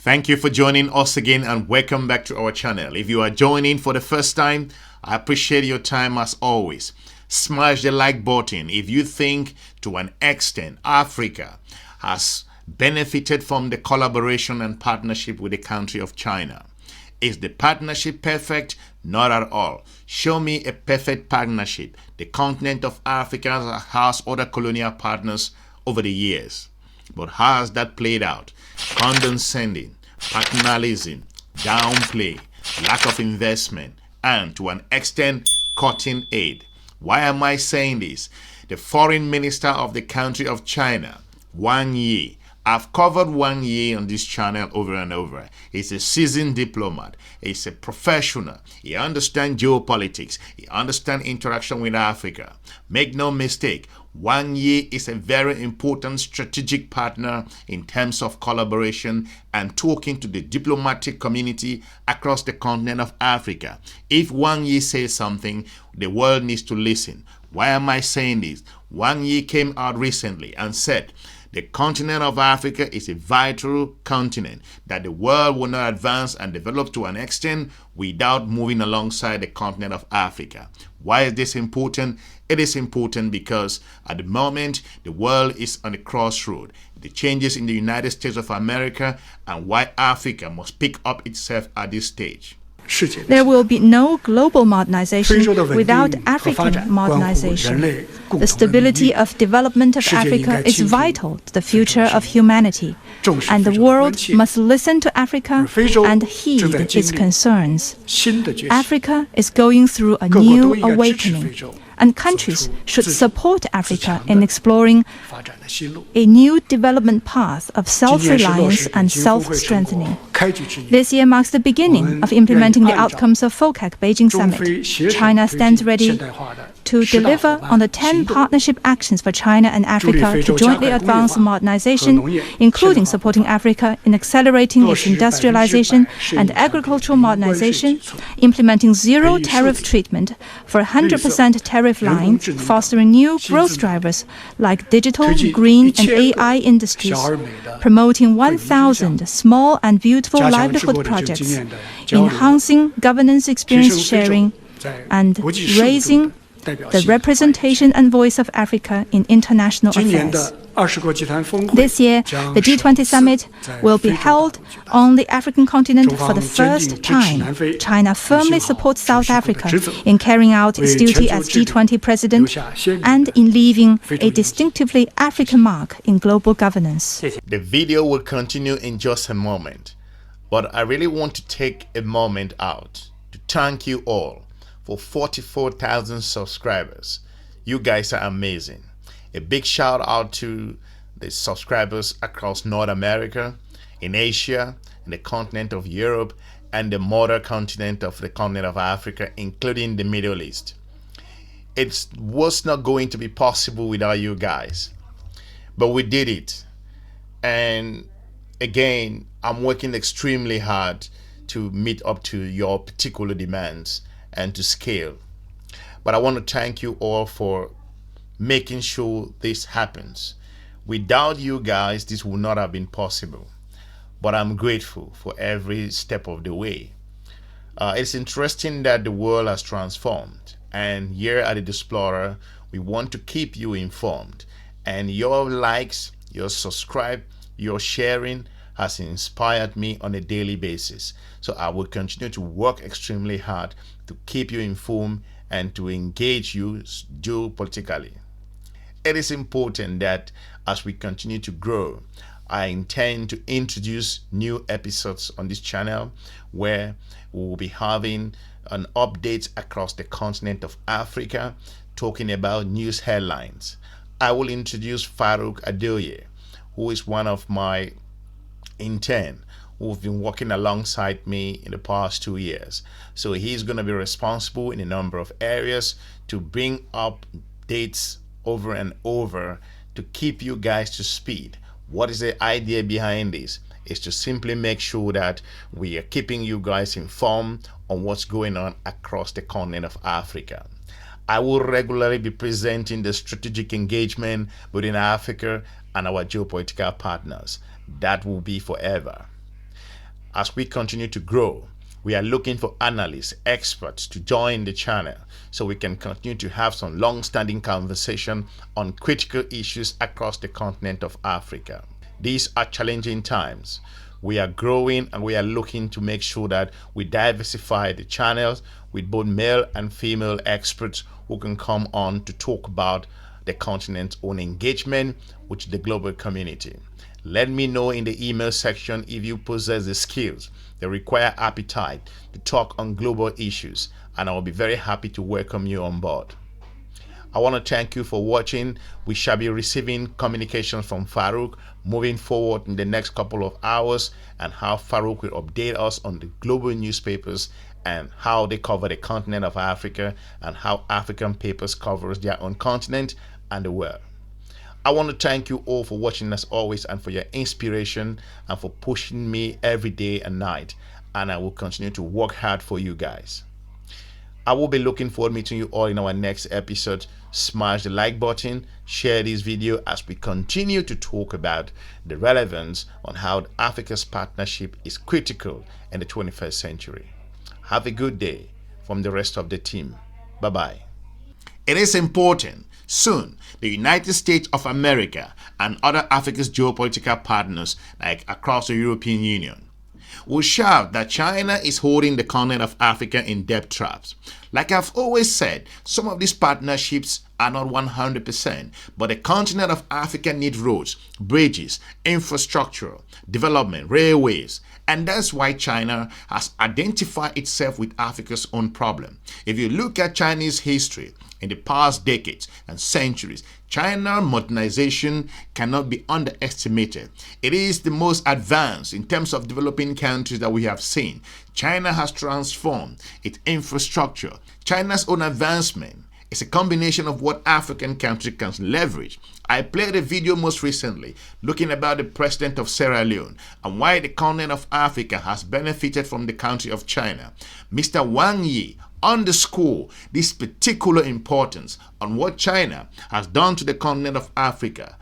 Thank you for joining us again and welcome back to our channel. If you are joining for the first time, I appreciate your time as always. Smash the like button if you think to an extent Africa has benefited from the collaboration and partnership with the country of China. Is the partnership perfect? Not at all. Show me a perfect partnership. The continent of Africa has other colonial partners over the years. But how has that played out? Condescending, paternalism, downplay, lack of investment, and to an extent, cutting aid. Why am I saying this? The foreign minister of the country of China, Wang Yi. I've covered Wang Yi on this channel over and over. He's a seasoned diplomat. He's a professional. He understands geopolitics. He understands interaction with Africa. Make no mistake, Wang Yi is a very important strategic partner in terms of collaboration and talking to the diplomatic community across the continent of Africa. If Wang Yi says something, the world needs to listen. Why am I saying this? Wang Yi came out recently and said, the continent of Africa is a vital continent that the world will not advance and develop to an extent without moving alongside the continent of Africa. Why is this important? It is important because at the moment, the world is on a crossroad. The changes in the United States of America and why Africa must pick up itself at this stage. There will be no global modernization without African modernization. The stability of development of Africa is vital to the future of humanity, and the world must listen to Africa and heed its concerns. Africa is going through a new awakening, and countries should support Africa in exploring a new development path of self-reliance and self-strengthening. This year marks the beginning of implementing the outcomes of FOCAC Beijing Summit. China stands ready to deliver on the 10 partnership actions for China and Africa to jointly advance modernization, including supporting Africa in accelerating its industrialization and agricultural modernization, implementing zero tariff treatment for 100% tariff line, fostering new growth drivers like digital, green, and AI industries, promoting 1,000 small and beautiful livelihood projects, enhancing governance experience sharing, and raising the representation and voice of Africa in international affairs. This year, the G20 summit will be held on the African continent for the first time. China firmly supports South Africa in carrying out its duty as G20 president and in leaving a distinctively African mark in global governance. The video will continue in just a moment, but I really want to take a moment out to thank you all for 44,000 subscribers. You guys are amazing. A big shout out to the subscribers across North America, in Asia, in the continent of Europe, and the mother continent of the continent of Africa, including the Middle East. It was not going to be possible without you guys, but we did it. And again, I'm working extremely hard to meet up to your particular demands and to scale. But I want to thank you all for making sure this happens. Without you guys, this would not have been possible. But I'm grateful for every step of the way. It's interesting that the world has transformed, and here at the Diploma, we want to keep you informed. And your likes, your subscribe, your sharing has inspired me on a daily basis. So I will continue to work extremely hard to keep you informed and to engage you geopolitically. It is important that as we continue to grow, I intend to introduce new episodes on this channel where we will be having an update across the continent of Africa, talking about news headlines. I will introduce Farouk Adoye, who is one of my intern who've been working alongside me in the past 2 years. So he's going to be responsible in a number of areas to bring up dates over and over to keep you guys to speed. What is the idea behind this? Is to simply make sure that we are keeping you guys informed on what's going on across the continent of Africa. I will regularly be presenting the strategic engagement within Africa and our geopolitical partners. That will be forever. As we continue to grow, we are looking for analysts, experts to join the channel so we can continue to have some long-standing conversation on critical issues across the continent of Africa. These are challenging times. We are growing and we are looking to make sure that we diversify the channels with both male and female experts who can come on to talk about the continent's own engagement with the global community. Let me know in the email section if you possess the skills, the required appetite to talk on global issues, and I will be very happy to welcome you on board. I want to thank you for watching. We shall be receiving communications from Farouk moving forward in the next couple of hours, and how Farouk will update us on the global newspapers and how they cover the continent of Africa and how African papers covers their own continent and the world. I want to thank you all for watching as always and for your inspiration and for pushing me every day and night, and I will continue to work hard for you guys. I will be looking forward to meeting you all in our next episode. Smash the like button, share this video as we continue to talk about the relevance on how Africa's partnership is critical in the 21st century. Have a good day from the rest of the team. Bye-bye. It is important. Soon, the United States of America and other Africa's geopolitical partners, like across the European Union, will shout that China is holding the continent of Africa in debt traps. Like I've always said, some of these partnerships are not 100%, but the continent of Africa needs roads, bridges, infrastructure, development, railways, and that's why China has identified itself with Africa's own problem. If you look at Chinese history in the past decades and centuries, China modernization cannot be underestimated. It is the most advanced in terms of developing countries that we have seen. China has transformed its infrastructure. China's own advancement is a combination of what African countries can leverage. I played a video most recently looking about the president of Sierra Leone and why the continent of Africa has benefited from the country of China. Mr. Wang Yi underscore this particular importance on what China has done to the continent of Africa.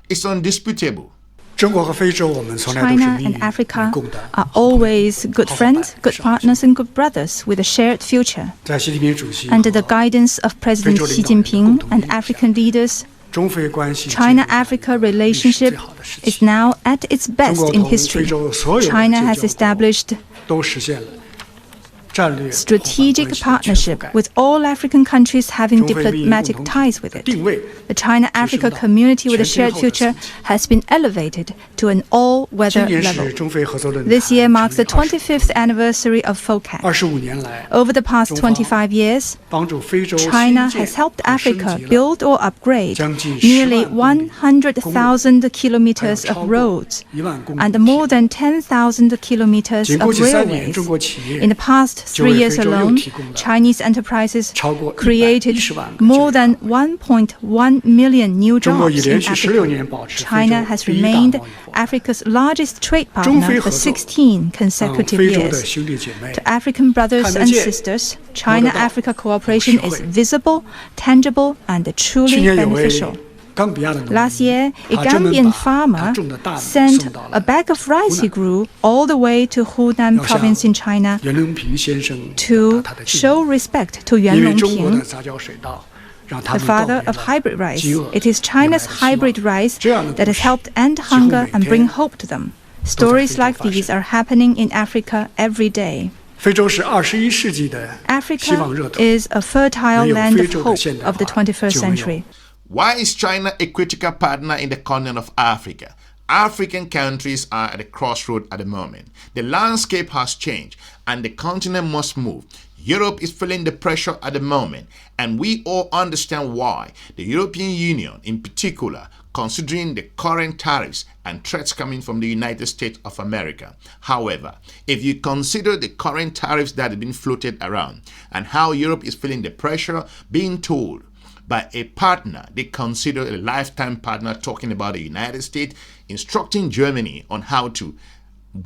It's undisputable. China and Africa are always good friends, good partners, and good brothers with a shared future. Under the guidance of President Xi Jinping and African leaders, China-Africa relationship is now at its best in history. China has established strategic partnership with all African countries having diplomatic ties with it. The China-Africa community with a shared future has been elevated to an all-weather level. This year marks the 25th anniversary of FOCAC. Over the past 25 years, China has helped Africa build or upgrade nearly 100,000 kilometers of roads and more than 10,000 kilometers of railways. In the past 3 years alone, Chinese enterprises created more than 1.1 million new jobs in Africa. China has remained Africa's largest trade partner for 16 consecutive years. To African brothers and sisters, China-Africa cooperation is visible, tangible, and truly beneficial. Last year, a Gambian farmer sent a bag of rice he grew all the way to Hunan province in China to show respect to Yuan Longping, the father of hybrid rice. It is China's hybrid rice that has helped end hunger and bring hope to them. Stories like these are happening in Africa every day. Africa is a fertile land of hope of the 21st century. Why is China a critical partner in the continent of Africa? African countries are at a crossroad at the moment. The landscape has changed and the continent must move. Europe is feeling the pressure at the moment, and we all understand why. The European Union in particular, considering the current tariffs and threats coming from the United States of America. However, if you consider the current tariffs that have been floated around and how Europe is feeling the pressure being told by a partner they consider a lifetime partner, talking about the United States, instructing Germany on how to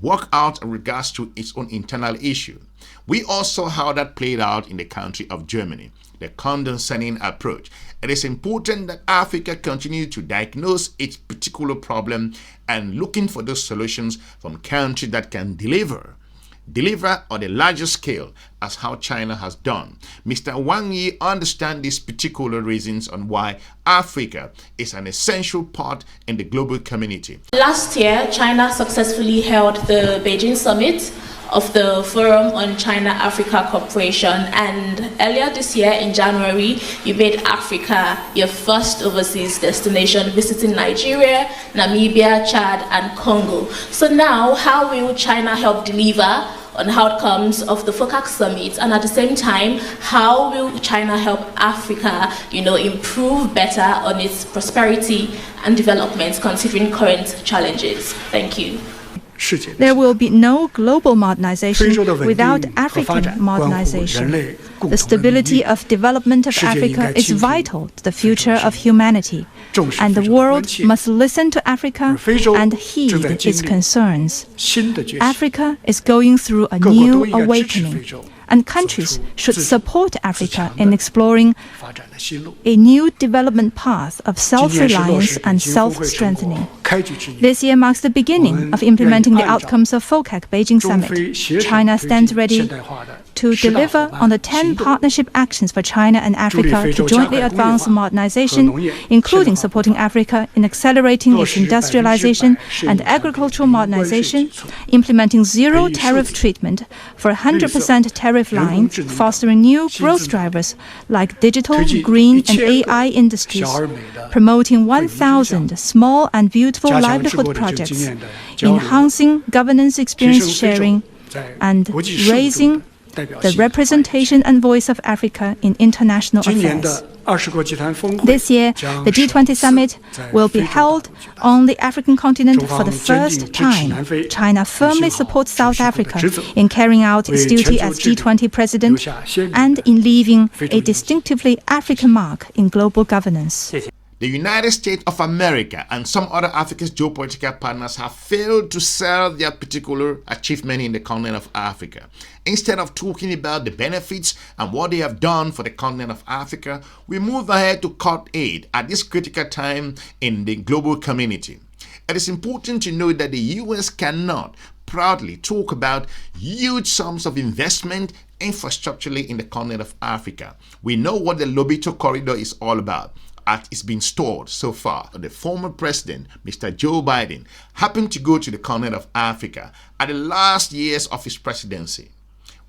work out in regards to its own internal issue. We also saw how that played out in the country of Germany, the condescending approach. It is important that Africa continue to diagnose its particular problem and looking for those solutions from countries that can deliver deliver on a larger scale as how China has done. Mr. Wang Yi understands these particular reasons on why Africa is an essential part in the global community. Last year, China successfully held the Beijing summit of the Forum on China-Africa Cooperation, and earlier this year in January, you made Africa your first overseas destination, visiting Nigeria, Namibia, Chad, and Congo. So now, how will China help deliver on outcomes of the FOCAC summit, and at the same time, how will China help Africa, improve better on its prosperity and development considering current challenges? Thank you. There will be no global modernization without African modernization. The stability of development of Africa is vital to the future of humanity, and the world must listen to Africa and heed its concerns. Africa is going through a new awakening, and countries should support Africa in exploring a new development path of self-reliance and self-strengthening. This year marks the beginning of implementing the outcomes of FOCAC Beijing Summit. China stands ready to deliver on the 10 partnership actions for China and Africa to jointly advance modernization, including supporting Africa in accelerating its industrialization and agricultural modernization, implementing zero tariff treatment for 100% tariff line, fostering new growth drivers like digital, green, and AI industries, promoting 1,000 small and beautiful livelihood projects, enhancing governance experience sharing, and raising the representation and voice of Africa in international affairs. This year, the G20 summit will be held on the African continent for the first time. China firmly supports South Africa in carrying out its duty as G20 president and in leaving a distinctively African mark in global governance. The United States of America and some other Africa's geopolitical partners have failed to sell their particular achievement in the continent of Africa. Instead of talking about the benefits and what they have done for the continent of Africa, we move ahead to cut aid at this critical time in the global community. It is important to know that the US cannot proudly talk about huge sums of investment infrastructurally in the continent of Africa. We know what the Lobito corridor is all about. It's been stored so far. The former president, Mr. Joe Biden, happened to go to the continent of Africa at the last years of his presidency.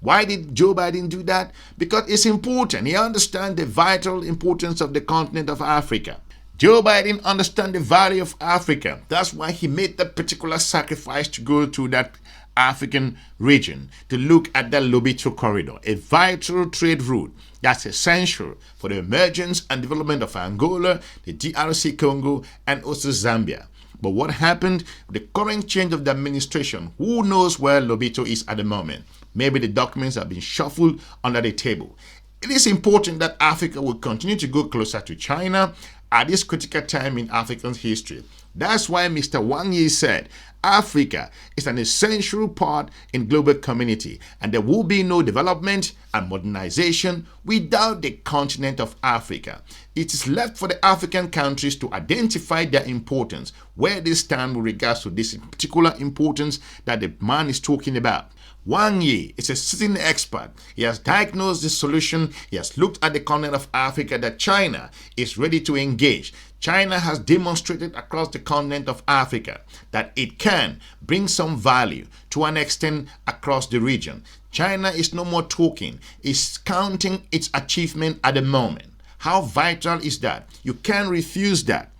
Why did Joe Biden do that? Because it's important. He understands the vital importance of the continent of Africa. Joe Biden understands the value of Africa. That's why he made that particular sacrifice to go to that African region to look at the Lobito corridor, a vital trade route that's essential for the emergence and development of Angola, the DRC Congo, and also Zambia. But what happened with the current change of the administration? Who knows where Lobito is at the moment? Maybe the documents have been shuffled under the table. It is important that Africa will continue to go closer to China at this critical time in African history. That's why Mr. Wang Yi said Africa is an essential part in global community, and there will be no development and modernization without the continent of Africa. It is left for the African countries to identify their importance, where they stand with regards to this particular importance that the man is talking about. Wang Yi is a sitting expert. He has diagnosed the solution. He has looked at the continent of Africa that China is ready to engage. China has demonstrated across the continent of Africa that it can bring some value to an extent across the region. China is no more talking, it's counting its achievement at the moment. How vital is that? You can't refuse that.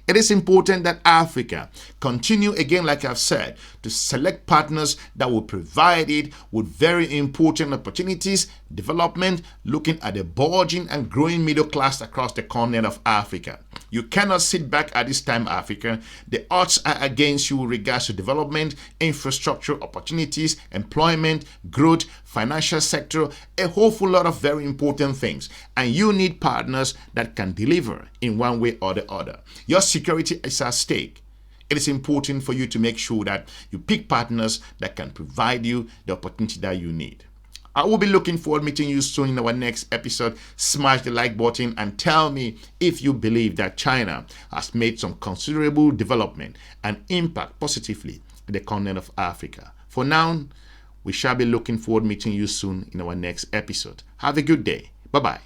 It is important that Africa continue, again, like I've said, to select partners that will provide it with very important opportunities, development, looking at the bulging and growing middle class across the continent of Africa. You cannot sit back at this time, Africa. The odds are against you with regards to development, infrastructure, opportunities, employment, growth, financial sector, a whole lot of very important things. And you need partners that can deliver in one way or the other. Your security is at stake. It is important for you to make sure that you pick partners that can provide you the opportunity that you need. I will be looking forward to meeting you soon in our next episode. Smash the like button and tell me if you believe that China has made some considerable development and impact positively in the continent of Africa. For now, We shall be looking forward to meeting you soon in our next episode. Have a good day. Bye-bye.